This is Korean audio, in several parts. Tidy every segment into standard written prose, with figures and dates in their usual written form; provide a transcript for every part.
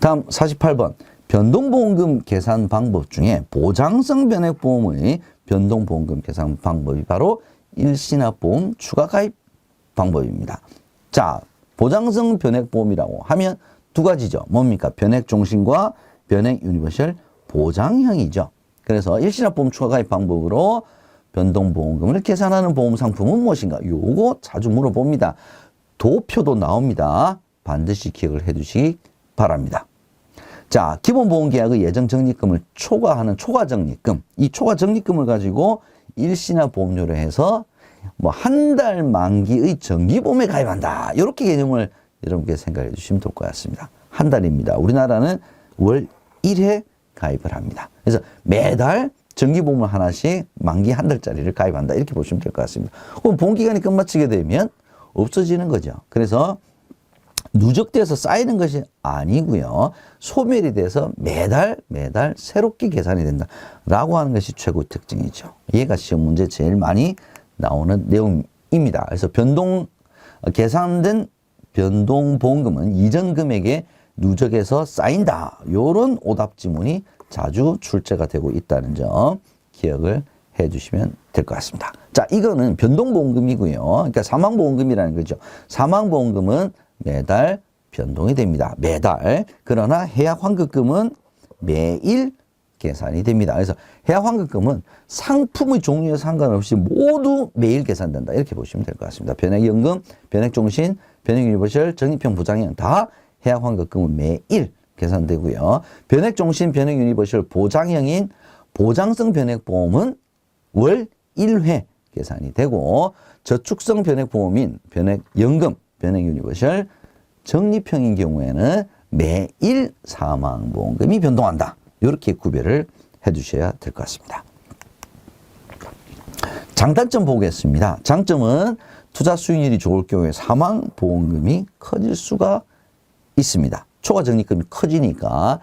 다음 48번. 변동보험금 계산 방법 중에 보장성 변액보험의 변동보험금 계산 방법이 바로 일시납보험 추가가입 방법입니다. 자, 보장성 변액보험이라고 하면 두 가지죠. 뭡니까? 변액종신과 변액유니버셜 보장형이죠. 그래서 일시납보험 추가가입 방법으로 변동보험금을 계산하는 보험상품은 무엇인가? 요거 자주 물어봅니다. 도표도 나옵니다. 반드시 기억을 해 두시기 바랍니다. 자, 기본보험계약의 예정적립금을 초과하는 초과적립금. 이 초과적립금을 가지고 일시나 보험료로 해서 뭐 한 달 만기의 정기보험에 가입한다. 이렇게 개념을 여러분께 생각해 주시면 될 것 같습니다. 한 달입니다. 우리나라는 월 1회 가입을 합니다. 그래서 매달 정기보험을 하나씩 만기 한 달짜리를 가입한다. 이렇게 보시면 될 것 같습니다. 그럼 보험기간이 끝마치게 되면 없어지는 거죠. 그래서 누적돼서 쌓이는 것이 아니고요. 소멸이 돼서 매달 새롭게 계산이 된다라고 하는 것이 최고의 특징이죠. 얘가 시험 문제 제일 많이 나오는 내용입니다. 그래서 계산된 변동보험금은 이전 금액에 누적해서 쌓인다. 이런 오답 지문이 자주 출제가 되고 있다는 점 기억을 해 주시면 될 것 같습니다. 자, 이거는 변동보험금이고요. 그러니까 사망보험금이라는 거죠. 사망보험금은 매달 변동이 됩니다. 매달. 그러나 해약환급금은 매일 계산이 됩니다. 그래서 해약환급금은 상품의 종류에 상관없이 모두 매일 계산된다. 이렇게 보시면 될 것 같습니다. 변액연금, 변액종신, 변액유니버셜, 적립형 보장형 다 해약환급금은 매일 계산되고요. 변액종신, 변액유니버셜 보장형인 보장성 변액보험은 월 1회 계산이 되고 저축성 변액보험인 변액연금, 변액유니버셜, 적립형인 경우에는 매일 사망보험금이 변동한다. 이렇게 구별을 해 두셔야 될 것 같습니다. 장단점 보겠습니다. 장점은 투자 수익률이 좋을 경우에 사망보험금이 커질 수가 있습니다. 초과 적립금이 커지니까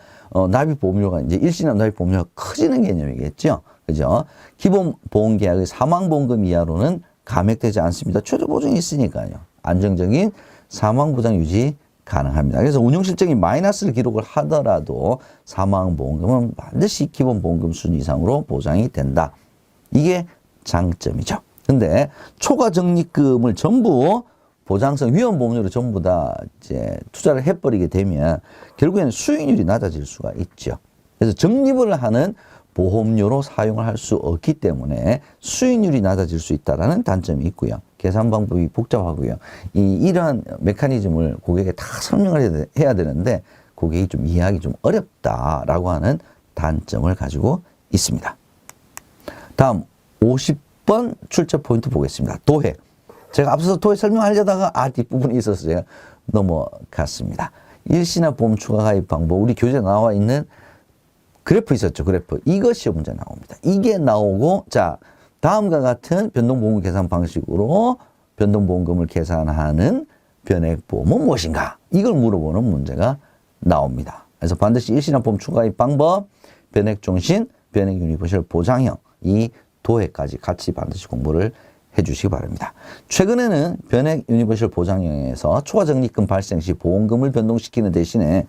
납입보험료가 이제 일시납 납입보험료가 커지는 개념이겠죠. 그죠? 기본 보험계약의 사망보험금 이하로는 감액되지 않습니다. 최저 보증이 있으니까요. 안정적인 사망보장 유지 가능합니다. 그래서 운용실적인 마이너스를 기록을 하더라도 사망보험금은 반드시 기본보험금 수준 이상으로 보장이 된다. 이게 장점이죠. 근데 초과 적립금을 전부 보장성 위험보험료로 전부 다 이제 투자를 해버리게 되면 결국에는 수익률이 낮아질 수가 있죠. 그래서 적립을 하는 보험료로 사용을 할 수 없기 때문에 수익률이 낮아질 수 있다는 단점이 있고요. 계산 방법이 복잡하고요. 이러한 메커니즘을 고객에게 다 설명을 해야 되는데 고객이 좀 이해하기 좀 어렵다라고 하는 단점을 가지고 있습니다. 다음 50번 출제 포인트 보겠습니다. 도해. 제가 앞서서 도해 설명하려다가 뒷부분이 있어서 제가 넘어갔습니다. 일시납 보험 추가 가입 방법, 우리 교재에 나와 있는 그래프 있었죠, 그래프. 이것이 문제 나옵니다. 이게 나오고, 자, 다음과 같은 변동보험금 계산 방식으로 변동보험금을 계산하는 변액보험은 무엇인가? 이걸 물어보는 문제가 나옵니다. 그래서 반드시 일시납보험 추가가입 방법, 변액종신, 변액유니버셜 보장형, 이 도해까지 같이 반드시 공부를 해주시기 바랍니다. 최근에는 변액유니버셜 보장형에서 초과적립금 발생 시 보험금을 변동시키는 대신에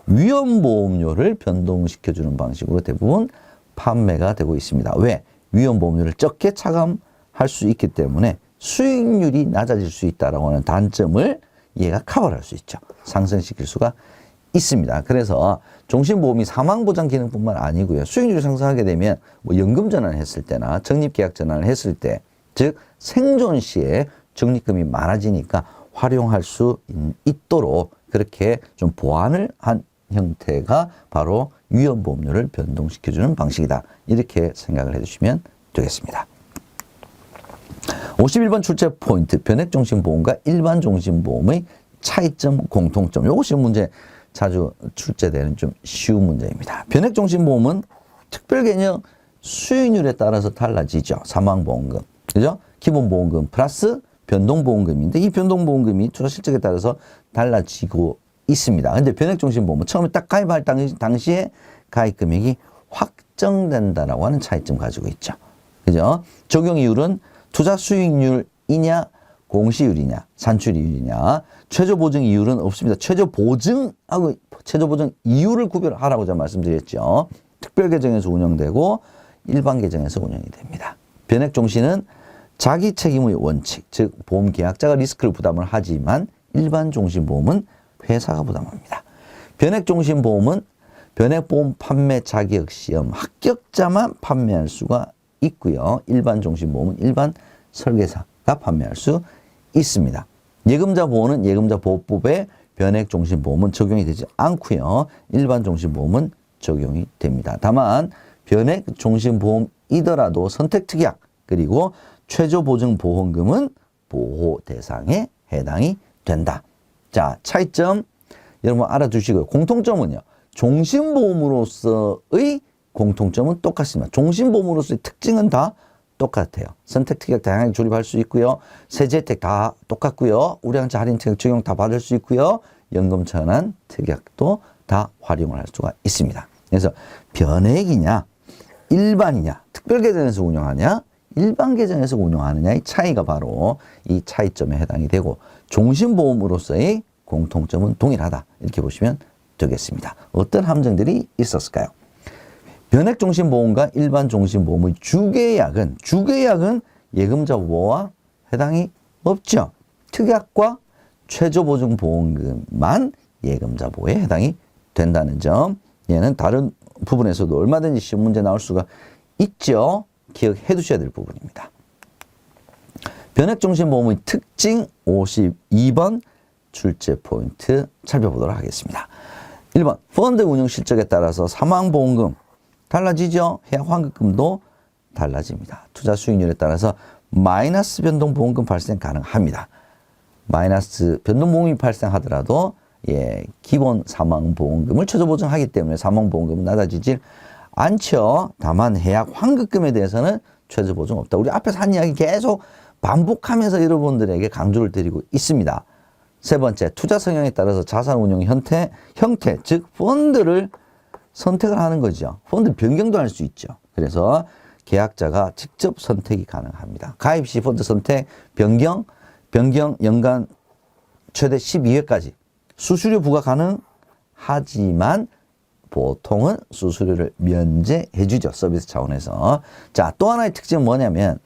위험보험료를 변동시켜주는 방식으로 대부분 판매가 되고 있습니다. 왜? 위험보험료를 적게 차감할 수 있기 때문에 수익률이 낮아질 수 있다고 하는 단점을 얘가 커버할 수 있죠. 상승시킬 수가 있습니다. 그래서 종신보험이 사망보장 기능뿐만 아니고요. 수익률이 상승하게 되면 뭐 연금전환을 했을 때나 적립계약전환을 했을 때, 즉 생존 시에 적립금이 많아지니까 활용할 수 있도록 그렇게 좀 보완을 한 형태가 바로 위험보험료를 변동시켜주는 방식이다. 이렇게 생각을 해주시면 되겠습니다. 51번 출제 포인트, 변액종신보험과 일반종신보험의 차이점, 공통점. 이것이 문제 자주 출제되는 좀 쉬운 문제입니다. 변액종신보험은 특별개념 수익률에 따라서 달라지죠. 사망보험금, 그죠? 기본보험금 플러스 변동보험금인데 이 변동보험금이 투자 실적에 따라서 달라지고 있습니다. 근데 변액종신보험은 처음에 딱 가입할 당시에 가입 금액이 확정된다라고 하는 차이점 가지고 있죠. 그죠? 적용 이율은 투자 수익률이냐, 공시율이냐, 산출이율이냐. 최저 보증 이율은 없습니다. 최저 보증하고 최저 보증 이율을 구별하라고 제가 말씀드렸죠. 특별 계정에서 운영되고 일반 계정에서 운영이 됩니다. 변액 종신은 자기 책임의 원칙, 즉 보험 계약자가 리스크를 부담을 하지만 일반 종신보험은 회사가 부담합니다. 변액 종신보험은 변액보험 판매 자격 시험 합격자만 판매할 수가 있고요. 일반 종신보험은 일반 설계사가 판매할 수 있습니다. 예금자 보호는 예금자 보호법에 변액 종신보험은 적용이 되지 않고요. 일반 종신보험은 적용이 됩니다. 다만 변액 종신보험이더라도 선택특약 그리고 최저보증보험금은 보호 대상에 해당이 된다. 자, 차이점 여러분 알아두시고요. 공통점은요. 종신보험으로서의 공통점은 똑같습니다. 종신보험으로서의 특징은 다 똑같아요. 선택특약 다양하게 조립할 수 있고요. 세제 혜택 다 똑같고요. 우량차 할인 특약 적용 다 받을 수 있고요. 연금 전환 특약도 다 활용을 할 수가 있습니다. 그래서 변액이냐 일반이냐 특별 계정에서 운영하냐 일반 계정에서 운영하느냐의 차이가 바로 이 차이점에 해당이 되고 종신보험으로서의 공통점은 동일하다. 이렇게 보시면 되겠습니다. 어떤 함정들이 있었을까요? 변액 종신보험과 일반 종신보험의 주계약은 예금자 보호와 해당이 없죠. 특약과 최저보증보험금만 예금자 보호에 해당이 된다는 점. 얘는 다른 부분에서도 얼마든지 시험 문제 나올 수가 있죠. 기억해 두셔야 될 부분입니다. 변액 종신보험의 특징 52번 출제 포인트 살펴보도록 하겠습니다. 1번 펀드 운영 실적에 따라서 사망보험금 달라지죠. 해약 환급금도 달라집니다. 투자 수익률에 따라서 마이너스 변동보험금 발생 가능합니다. 마이너스 변동보험이 발생하더라도 기본 사망보험금을 최저보증하기 때문에 사망보험금은 낮아지질 않죠. 다만 해약 환급금에 대해서는 최저보증 없다. 우리 앞에서 한 이야기 계속 반복하면서 여러분들에게 강조를 드리고 있습니다. 세 번째, 투자 성향에 따라서 자산 운용 형태 즉 펀드를 선택을 하는 거죠. 펀드 변경도 할 수 있죠. 그래서 계약자가 직접 선택이 가능합니다. 가입 시 펀드 선택, 변경 연간 최대 12회까지 수수료 부과 가능하지만 보통은 수수료를 면제해 주죠. 서비스 차원에서. 자, 또 하나의 특징은 뭐냐면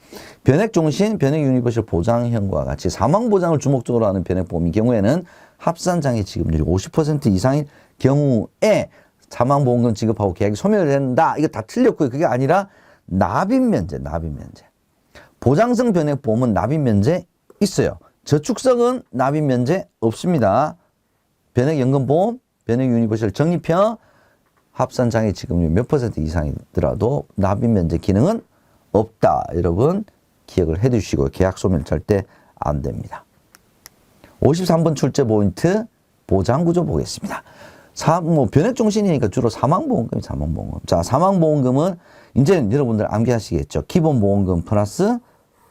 변액 종신, 변액 유니버셜 보장형과 같이 사망 보장을 주목적으로 하는 변액 보험의 경우에는 합산 장애 지급률이 50% 이상인 경우에 사망 보험금 지급하고 계약이 소멸된다. 이거 다 틀렸고요. 그게 아니라 납입 면제. 보장성 변액 보험은 납입 면제 있어요. 저축성은 납입 면제 없습니다. 변액 연금보험, 변액 유니버셜 적립형 합산 장애 지급률 몇 % 이상이더라도 납입 면제 기능은 없다. 여러분 기억을 해 두시고 계약 소멸 절대 안 됩니다. 53번 출제 포인트 보장 구조 보겠습니다. 변액 종신이니까 주로 사망보험금이 사망보험금. 자, 사망보험금은 이제는 여러분들 암기하시겠죠. 기본보험금 플러스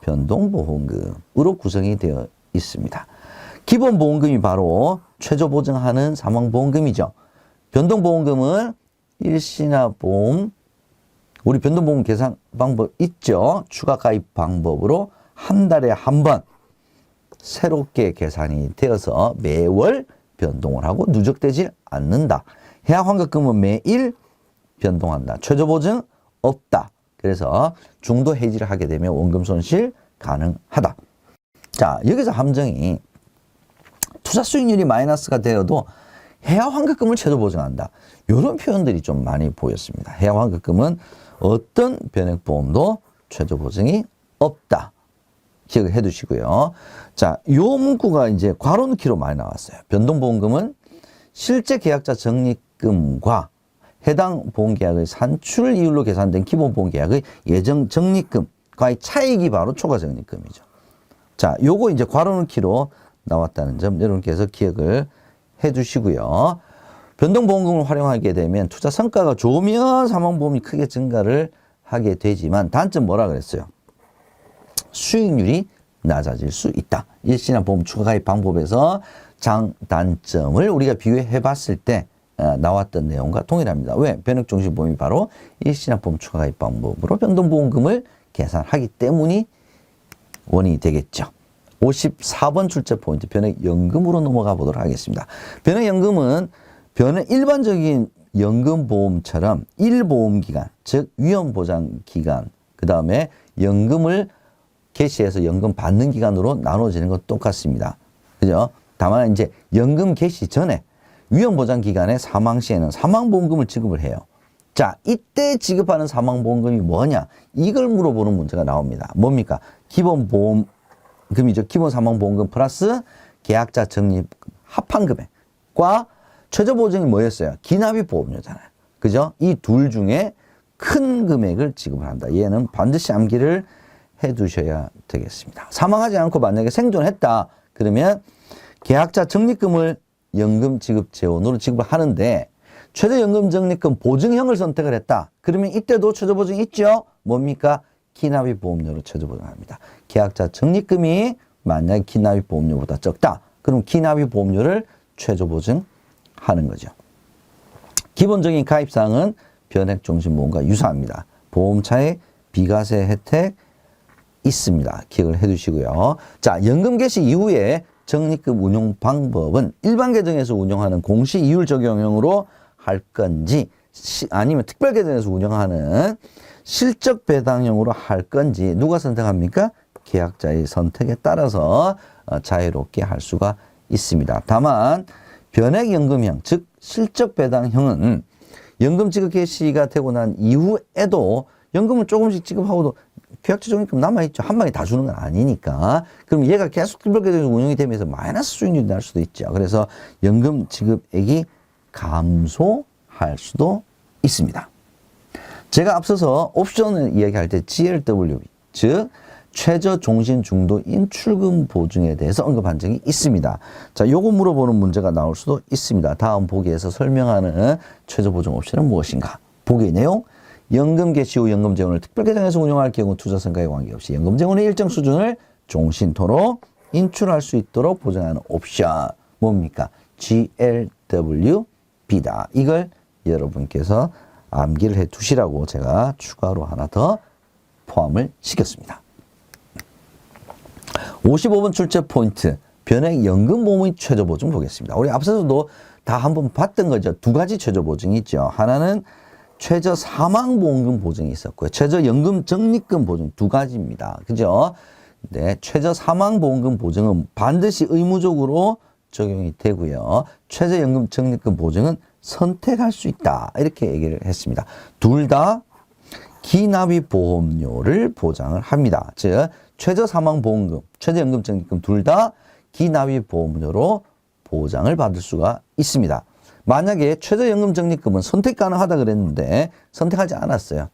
변동보험금으로 구성이 되어 있습니다. 기본보험금이 바로 최저보증하는 사망보험금이죠. 변동보험금은 일시납보험, 우리 변동보험 계산 방법 있죠. 추가 가입 방법으로 한 달에 한 번 새롭게 계산이 되어서 매월 변동을 하고 누적되지 않는다. 해약 환급금은 매일 변동한다. 최저보증 없다. 그래서 중도 해지를 하게 되면 원금 손실 가능하다. 자, 여기서 함정이 투자 수익률이 마이너스가 되어도 해약 환급금을 최저보증한다. 이런 표현들이 좀 많이 보였습니다. 해약 환급금은 어떤 변액보험도 최저보증이 없다. 기억을 해 두시고요. 자, 요 문구가 이제 괄호 넣기로 많이 나왔어요. 변동보험금은 실제 계약자 적립금과 해당 보험계약의 산출 이율로 계산된 기본보험계약의 예정 적립금과의 차익이 바로 초과 적립금이죠. 자, 요거 이제 괄호 넣기로 나왔다는 점 여러분께서 기억을 해 두시고요. 변동보험금을 활용하게 되면 투자 성과가 좋으면 사망보험이 크게 증가를 하게 되지만 단점 뭐라 그랬어요? 수익률이 낮아질 수 있다. 일시납보험 추가가입 방법에서 장단점을 우리가 비교해 봤을 때 나왔던 내용과 동일합니다. 왜? 변액종신보험이 바로 일시납보험 추가가입 방법으로 변동보험금을 계산하기 때문이 원인이 되겠죠. 54번 출제 포인트 변액연금으로 넘어가 보도록 하겠습니다. 변액연금은 일반적인 연금보험처럼 1보험기간, 즉 위험보장기간, 그 다음에 연금을 개시해서 연금 받는 기간으로 나눠지는 건 똑같습니다. 그죠? 다만 이제 연금 개시 전에 위험보장기간에 사망 시에는 사망보험금을 지급을 해요. 자, 이때 지급하는 사망보험금이 뭐냐? 이걸 물어보는 문제가 나옵니다. 뭡니까? 기본보험금이죠. 기본사망보험금 플러스 계약자 적립 합한금액과 최저보증이 뭐였어요? 기납입보험료잖아요. 그죠? 이 둘 중에 큰 금액을 지급을 한다. 얘는 반드시 암기를 해 두셔야 되겠습니다. 사망하지 않고 만약에 생존했다. 그러면 계약자 적립금을 연금 지급 재원으로 지급을 하는데 최저연금 적립금 보증형을 선택을 했다. 그러면 이때도 최저보증이 있죠? 뭡니까? 기납입보험료로 최저보증합니다. 계약자 적립금이 만약에 기납입보험료보다 적다. 그럼 기납입보험료를 최저보증하는 거죠. 기본적인 가입사항은 변액종신보험과 유사합니다. 보험차의 비과세 혜택 있습니다. 기억을 해 두시고요. 자, 연금 개시 이후에 적립금 운용 방법은 일반 계정에서 운용하는 공시 이율 적용형으로 할 건지 아니면 특별 계정에서 운영하는 실적 배당형으로 할 건지 누가 선택합니까? 계약자의 선택에 따라서 자유롭게 할 수가 있습니다. 다만 변액연금형, 즉 실적 배당형은 연금 지급 개시가 되고 난 이후에도 연금을 조금씩 지급하고도 계약자 적립금 남아있죠. 한 방에 다 주는 건 아니니까. 그럼 얘가 계속 특별 계정에서 운용이 되면서 마이너스 수익률이 날 수도 있죠. 그래서 연금 지급액이 감소할 수도 있습니다. 제가 앞서서 옵션을 이야기할 때 GLW, 즉 최저 종신 중도 인출금 보증에 대해서 언급한 적이 있습니다. 자, 요거 물어보는 문제가 나올 수도 있습니다. 다음 보기에서 설명하는 최저 보증 옵션은 무엇인가? 보기의 내용, 연금 개시 후 연금 재원을 특별 계정에서 운용할 경우 투자 성과에 관계없이 연금 재원의 일정 수준을 종신토로 인출할 수 있도록 보장하는 옵션. 뭡니까? GLWB다. 이걸 여러분께서 암기를 해 두시라고 제가 추가로 하나 더 포함을 시켰습니다. 55번 출제 포인트, 변액연금보험의 최저보증 보겠습니다. 우리 앞서서도 다 한번 봤던 거죠. 두 가지 최저보증이 있죠. 하나는 최저사망보험금 보증이 있었고요. 최저연금 적립금 보증 두 가지입니다. 그죠? 네, 최저사망보험금 보증은 반드시 의무적으로 적용이 되고요. 최저연금 적립금 보증은 선택할 수 있다. 이렇게 얘기를 했습니다. 둘 다 기납입보험료를 보장을 합니다. 즉 최저사망보험금, 최저연금 적립금 둘 다 기납입보험료로 보장을 받을 수가 있습니다. 만약에 최저연금 적립금은 선택 가능하다 그랬는데 선택하지 않았어요.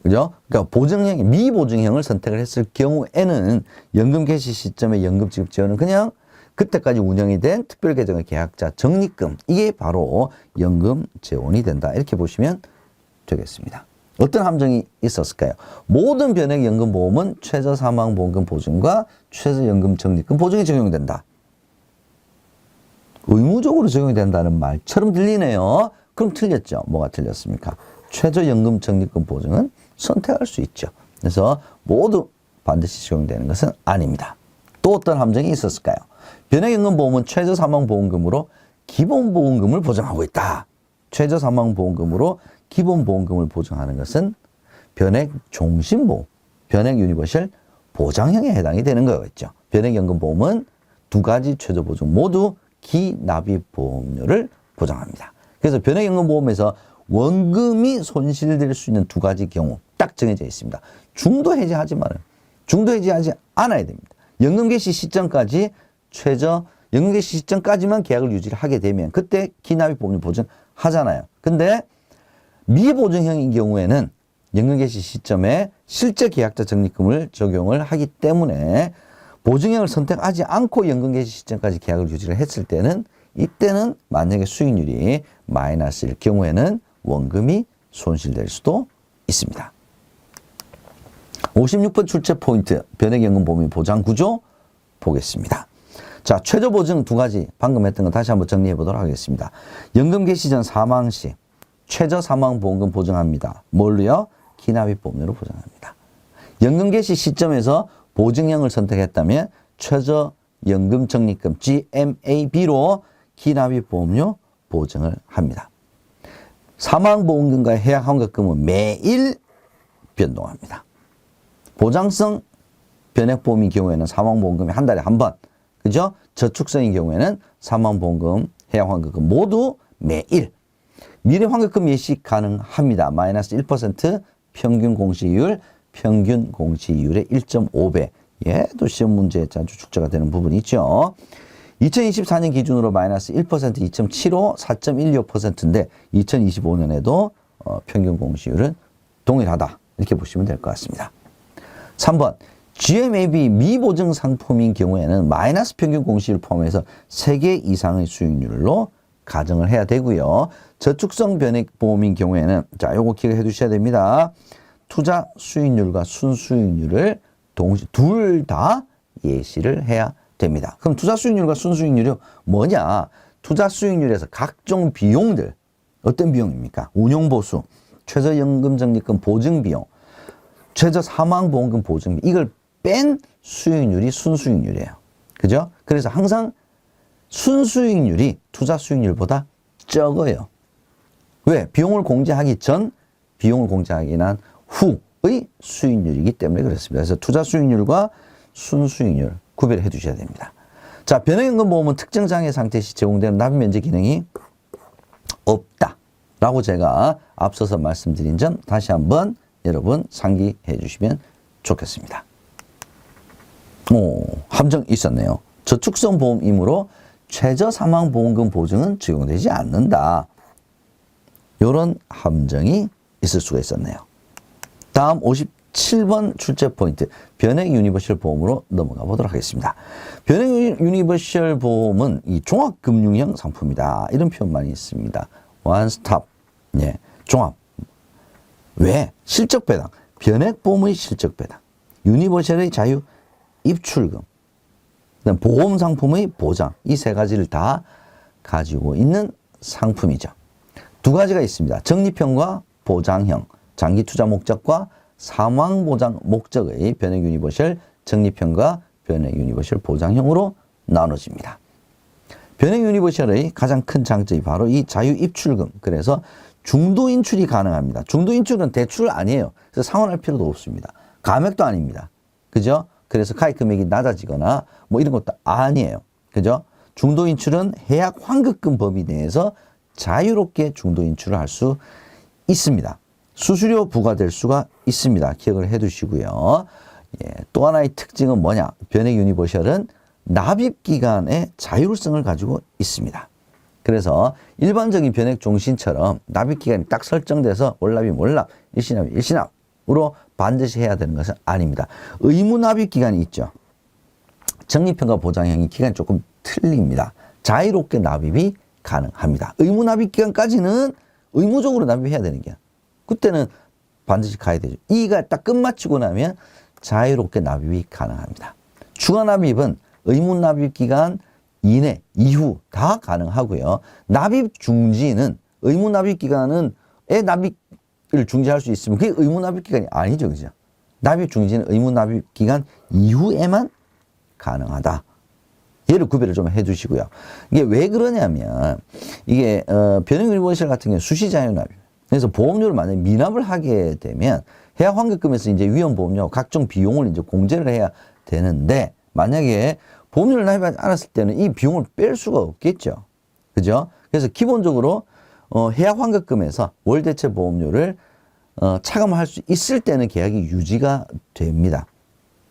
그죠? 그러니까 보증형, 미보증형을 선택을 했을 경우에는 연금 개시 시점의 연금 지급 재원은 그냥 그때까지 운영이 된 특별계정의 계약자 적립금, 이게 바로 연금 재원이 된다. 이렇게 보시면 되겠습니다. 어떤 함정이 있었을까요? 모든 변액연금보험은 최저사망보험금 보증과 최저연금 적립금 보증이 적용된다. 의무적으로 적용이 된다는 말처럼 들리네요. 그럼 틀렸죠. 뭐가 틀렸습니까? 최저연금 적립금 보증은 선택할 수 있죠. 그래서 모두 반드시 적용되는 것은 아닙니다. 또 어떤 함정이 있었을까요? 변액연금보험은 최저사망보험금으로 기본보험금을 보장하고 있다. 최저사망보험금으로 기본보험금을 보장하는 것은 변액종신보험, 변액유니버셜 보장형에 해당이 되는 거겠죠. 변액연금보험은 두 가지 최저보증 모두 기납입보험료를 보장합니다. 그래서 변액연금보험에서 원금이 손실될 수 있는 두 가지 경우 딱 정해져 있습니다. 중도 해지하지만은 중도 해지하지 않아야 됩니다. 연금 개시 시점까지 연금 개시 시점까지만 계약을 유지를 하게 되면 그때 기납입보험료 보증하잖아요. 근데 미보증형인 경우에는 연금 개시 시점에 실제 계약자 적립금을 적용을 하기 때문에 보증형을 선택하지 않고 연금 개시 시점까지 계약을 유지를 했을 때는 이때는 만약에 수익률이 마이너스일 경우에는 원금이 손실될 수도 있습니다. 56번 출제 포인트, 변액연금보험의 보장구조 보겠습니다. 자, 최저보증 두 가지 방금 했던 거 다시 한번 정리해 보도록 하겠습니다. 연금 개시 전 사망 시 최저사망보험금 보증합니다. 뭘로요? 기납입보험료로 보장합니다. 연금 개시 시점에서 보증형을 선택했다면 최저연금 적립금 GMAB로 기납입보험료 보증을 합니다. 사망보험금과 해약환급금은 매일 변동합니다. 보장성 변액보험인 경우에는 사망보험금이 한 달에 한 번, 그죠? 저축성인 경우에는 사망보험금, 해약환급금 모두 매일. 미래환급금 예시 가능합니다. 마이너스 1% 평균 공시율, 평균 공시율의 1.5배. 얘도 시험 문제에 자주 출제가 되는 부분이 있죠. 2024년 기준으로 마이너스 1%, 2.75, 4.16%인데 2025년에도 평균 공시율은 동일하다. 이렇게 보시면 될 것 같습니다. 3번 GMAB 미보증 상품인 경우에는 마이너스 평균 공시율 포함해서 3개 이상의 수익률로 가정을 해야 되고요. 저축성 변액보험인 경우에는 자, 요거 기억해 두셔야 됩니다. 투자 수익률과 순수익률을 둘 다 예시를 해야 됩니다. 그럼 투자 수익률과 순수익률이 뭐냐? 투자 수익률에서 각종 비용들, 어떤 비용입니까? 운용보수, 최저연금적립금 보증비용, 최저사망보험금 보증비, 이걸 뺀 수익률이 순수익률이에요. 그죠? 그래서 항상 순수익률이 투자 수익률보다 적어요. 왜? 비용을 공제하기 전, 비용을 공제하기 난 후의 수익률이기 때문에 그렇습니다. 그래서 투자 수익률과 순수익률 구별해 두셔야 됩니다. 자, 변액연금보험은 특정 장애 상태 시 제공되는 납입면제 기능이 없다 라고 제가 앞서서 말씀드린 점 다시 한번 여러분 상기해 주시면 좋겠습니다. 함정 있었네요. 저축성 보험이므로 최저사망보험금 보증은 적용되지 않는다. 이런 함정이 있을 수가 있었네요. 다음 57번 출제 포인트, 변액 유니버셜 보험으로 넘어가 보도록 하겠습니다. 변액 유니버셜 보험은 이 종합금융형 상품이다. 이런 표현 많이 있습니다. 원스톱, 예, 종합. 왜? 실적 배당, 변액 보험의 실적 배당, 유니버셜의 자유 입출금, 그다음 보험 상품의 보장, 이 세 가지를 다 가지고 있는 상품이죠. 두 가지가 있습니다. 적립형과 보장형, 장기 투자 목적과 사망 보장 목적의 변액 유니버셜 적립형과 변액 유니버셜 보장형으로 나눠집니다. 변액 유니버셜의 가장 큰 장점이 바로 이 자유 입출금. 그래서 중도 인출이 가능합니다. 중도 인출은 대출 아니에요. 그래서 상환할 필요도 없습니다. 감액도 아닙니다. 그죠? 그래서 가입 금액이 낮아지거나 뭐 이런 것도 아니에요. 그죠? 중도 인출은 해약 환급금 범위 내에서 자유롭게 중도 인출을 할 수 있습니다. 수수료 부과될 수가 있습니다. 기억을 해 두시고요. 예, 또 하나의 특징은 뭐냐? 변액 유니버셜은 납입 기간의 자율성을 가지고 있습니다. 그래서 일반적인 변액 종신처럼 납입 기간이 딱 설정돼서 월납입 월납, 일시납입 일시납으로 반드시 해야 되는 것은 아닙니다. 의무 납입 기간이 있죠. 적립형과 보장형이 기간이 조금 틀립니다. 자유롭게 납입이 가능합니다. 의무 납입 기간까지는 의무적으로 납입해야 되는 게 그때는 반드시 가야 되죠. 이가 딱 끝마치고 나면 자유롭게 납입이 가능합니다. 추가 납입은 의무 납입 기간 이내, 이후 다 가능하고요. 납입 중지는 의무 납입 기간은 납입을 중지할 수 있으면 그게 의무 납입 기간이 아니죠. 그죠? 납입 중지는 의무 납입 기간 이후에만 가능하다. 얘를 구별을 좀 해 주시고요. 이게 왜 그러냐면 이게 변액 유니버셜 같은 경우는 수시 자유 납입. 그래서 보험료를 만약에 미납을 하게 되면 해약 환급금에서 이제 위험 보험료 각종 비용을 이제 공제를 해야 되는데 만약에 보험료를 납입하지 않았을 때는 이 비용을 뺄 수가 없겠죠. 그죠? 그래서 기본적으로 해약 환급금에서 월대체 보험료를 차감할 수 있을 때는 계약이 유지가 됩니다.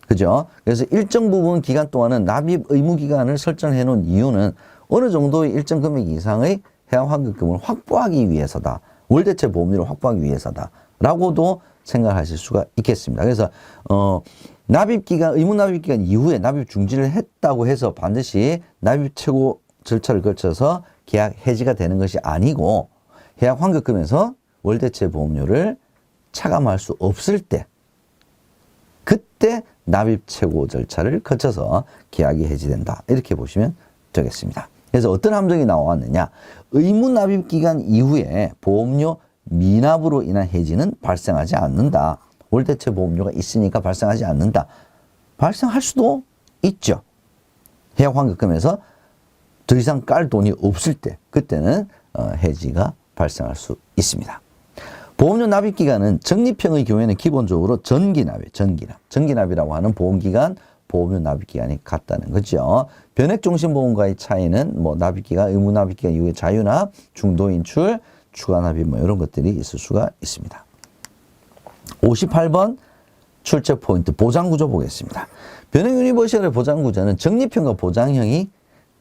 그죠? 그래서 일정 부분 기간 동안은 납입 의무 기간을 설정해 놓은 이유는 어느 정도의 일정 금액 이상의 해약 환급금을 확보하기 위해서다. 월대체 보험료를 확보하기 위해서다. 라고도 생각하실 수가 있겠습니다. 그래서 납입기간, 의무 납입기간 이후에 납입 중지를 했다고 해서 반드시 납입 최고 절차를 거쳐서 계약 해지가 되는 것이 아니고 해약 환급금에서 월대체 보험료를 차감할 수 없을 때 그때 납입 최고 절차를 거쳐서 계약이 해지된다. 이렇게 보시면 되겠습니다. 그래서 어떤 함정이 나왔느냐. 의무 납입 기간 이후에 보험료 미납으로 인한 해지는 발생하지 않는다. 월대체 보험료가 있으니까 발생하지 않는다. 발생할 수도 있죠. 해약환급금에서 더 이상 깔 돈이 없을 때 그때는 해지가 발생할 수 있습니다. 보험료 납입기간은 적립형의 경우에는 기본적으로 전기납이라고 하는 보험기간, 보험료 납입기간이 같다는 거죠. 변액종신보험과의 차이는 뭐 납입기간, 의무납입기간 이후에 자유납, 중도인출, 추가납입 뭐 이런 것들이 있을 수가 있습니다. 58번 출제 포인트 보장구조 보겠습니다. 변액유니버셜의 보장구조는 적립형과 보장형이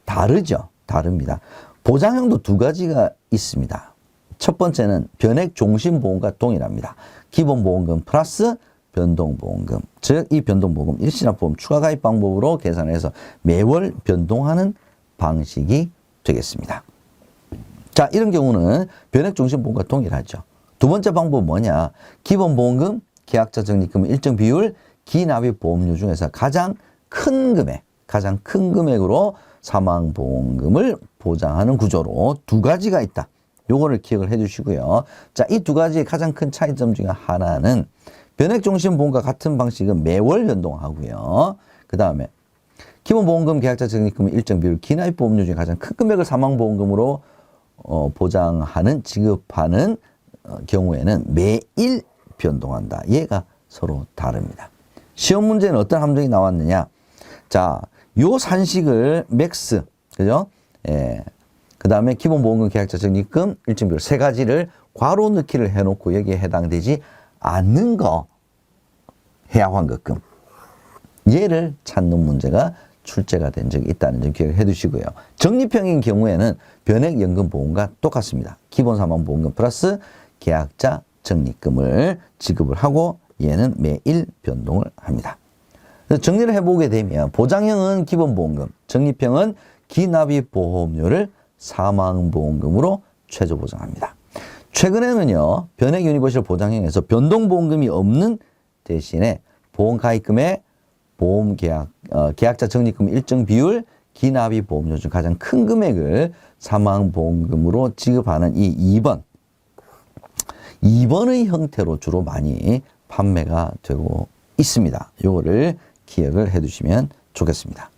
다릅니다. 보장형도 두 가지가 있습니다. 첫 번째는 변액종신보험과 동일합니다. 기본보험금 플러스 변동보험금, 즉 이 변동보험금 일시납보험 추가가입 방법으로 계산해서 매월 변동하는 방식이 되겠습니다. 자, 이런 경우는 변액종신보험과 동일하죠. 두 번째 방법은 뭐냐? 기본보험금, 계약자 적립금 일정 비율, 기납입 보험료 중에서 가장 큰 금액으로 사망보험금을 보장하는 구조로 두 가지가 있다. 요거를 기억을 해 주시고요. 자, 이 두 가지의 가장 큰 차이점 중에 하나는 변액종신보험과 같은 방식은 매월 변동하고요. 그 다음에 기본보험금, 계약자 적립금 일정 비율, 기납입 보험료 중에 가장 큰 금액을 사망보험금으로 지급하는 경우에는 매일 변동한다. 얘가 서로 다릅니다. 시험 문제는 어떤 함정이 나왔느냐? 자, 요 산식을 맥스, 그죠? 예. 그 다음에 기본보험금, 계약자 적립금, 일정 비율 세 가지를 괄호 넣기를 해놓고 여기에 해당되지 않는 거, 해약환급금. 얘를 찾는 문제가 출제가 된 적이 있다는 점 기억을 해 두시고요. 적립형인 경우에는 변액연금보험과 똑같습니다. 기본사망보험금 플러스 계약자 적립금을 지급을 하고 얘는 매일 변동을 합니다. 그래서 정리를 해보게 되면 보장형은 기본보험금, 적립형은 기납입 보험료를 사망보험금으로 최저 보장합니다. 최근에는요, 변액유니버셜 보장형에서 변동보험금이 없는 대신에 보험가입금의 계약자 적립금 일정 비율, 기납입 보험료 중 가장 큰 금액을 사망보험금으로 지급하는 이 2번의 형태로 주로 많이 판매가 되고 있습니다. 요거를 기억을 해 두시면 좋겠습니다.